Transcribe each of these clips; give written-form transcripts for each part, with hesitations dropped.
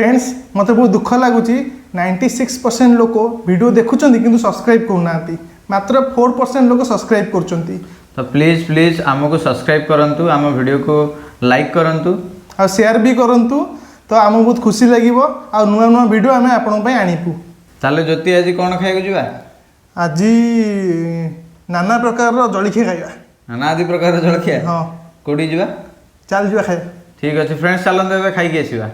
Friends मत बहुत दुख लगुच 96% लोक वीडियो देखुं कि सब्सक्राइब करना मात्र 4% लोग सब्सक्राइब कर। तो प्लीज प्लीज आमको सब्सक्राइब करंतु, आम वीडियो को लाइक करंतु और शेयर भी करंतु। तो आम बहुत खुशी लगे आ नुआ नुआ वीडियो आम आपण आणीपु। चलो ज्योति आज कौन खाइबा जीवा? आज नाना प्रकार जलखिया खाइबा। नाना आदि प्रकार जलखिया? हाँ। कोडी जीवा? चल जीवा खाइबा। ठीक अच्छे फ्रेंड्स, चलते एबे खाइके आसीबा।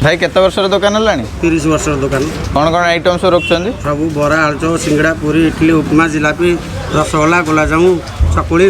भाई केते वर्ष दुकान है? 30 वर्ष दुकान। कौन कौन आइटम सब रखुच्च? सब बरा, आलुचप, सिंगड़ा, पूरी, इडली, उपमा, जिलापी, रसगोला, गुलाबजामु, चकुली।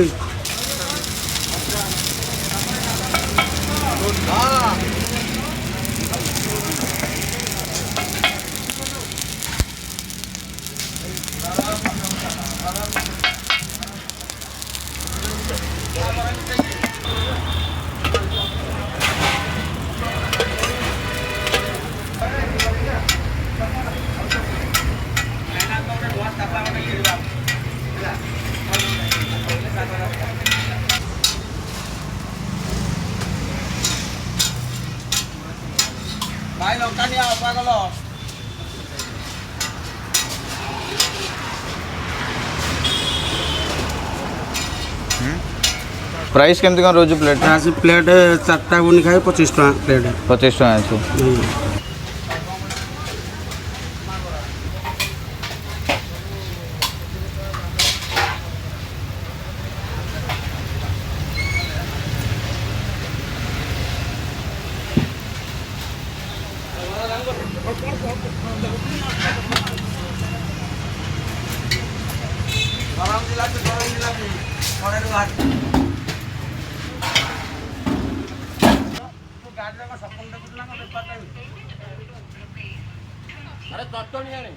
भाई लंका नहीं आ पागल। प्राइस केमती कौन रोज प्लेट? प्लेट 4टा गुनी खाए 25 टका प्लेट। 25 टका अच्छे। अरे चटनी आने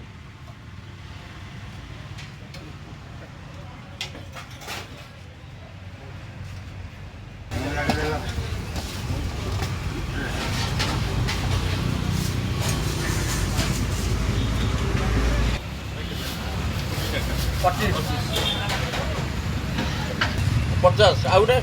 पचास आउटे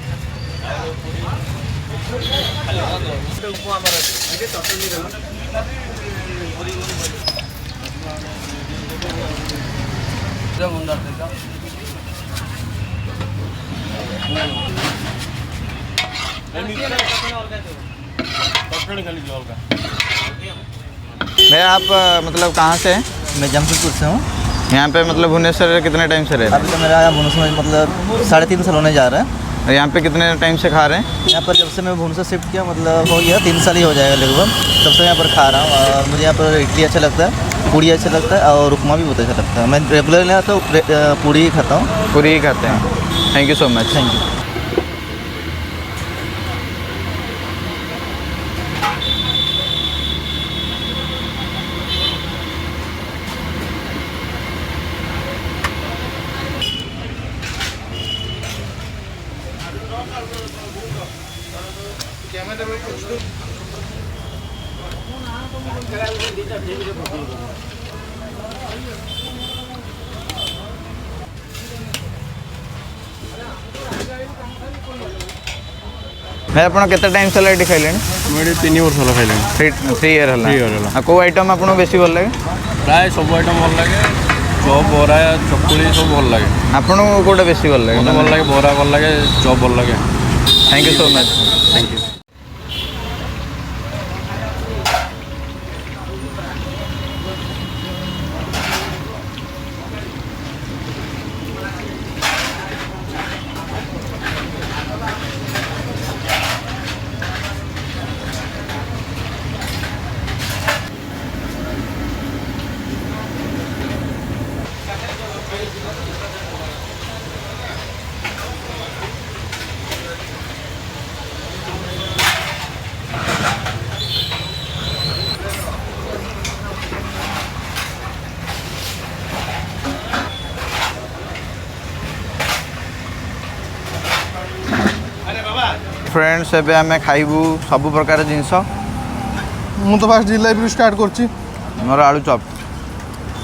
भाई आप मतलब कहाँ से हैं? मैं जमशेदपुर से हूँ। यहाँ पे मतलब भुवनेश्वर कितने टाइम से रह रहे हैं? अभी तो मेरा यहाँ भुवनेश्वर में मतलब 3.5 साल होने जा रहा है। और यहाँ पे कितने टाइम से खा रहे हैं? यहाँ पर जब से मैं भुवनेश्वर शिफ्ट किया मतलब हो गया 3 साल ही हो जाएगा लगभग, तब से यहाँ पर खा रहा हूँ। और मुझे यहाँ पर इडली अच्छा लगता है, पूड़ी अच्छा लगता है और उपमा भी बहुत अच्छा लगता है। मैं रेगुलर यहाँ तो पूड़ी ही खाता हूँ। पूरी ही खाते हैं। Thank you so much. Thank you. भाई आप केते टाइम से ये खाइले? मैं 3 वर्ष होला खाइले। 3 ईयर है। को आइटम आपको बेसी भल लगे? प्राय सब आइटम भल लगे, चप, बरा, चकुली सब भल लगे। आपको कोटा बेसी भल लगे? भल लगे बरा भल लगे, चप भल लगे। Thank you so much. Thank you. Friends एबे आम खाइबू सब प्रकार जिनस ମୁଁ ତ ଫାଷ୍ଟ ଜିଲାପିରୁ ଷ୍ଟାର୍ଟ କରୁଛି। मोर आलू चॉप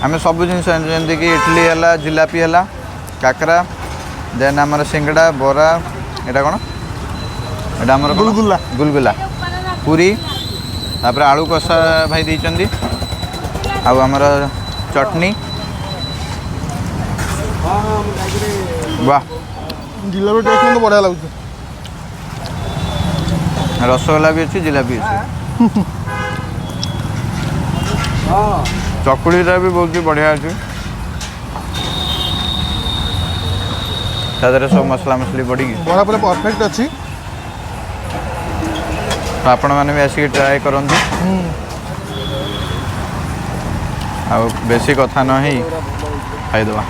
आम सब जिनस जमीक इडली है जिलापी है काकरा देन आमर सिंगड़ा बरा एटा कौन एटा आमर गुलगुला। गुलगुला पूरी तापर आलू कषा भाई देइचंदी आउ आमर चटनी वाह ଜିଲାପି ଟେଷ୍ଟ ମୋତେ ବଢ଼ିଆ ଲାଗୁଛି। रसगोला भी अच्छी जिलापी अच्छी चकुड़ीटा भी बहुत ही बढ़िया अच्छी तादेह सब मसला मसली पड़ी ବରା ପୁରା ପରଫେକ୍ଟ ଅଛି। तो आपण मैंने भी आसिक ट्राए करंतु आ बेसी कथा नहीं खाईदबा।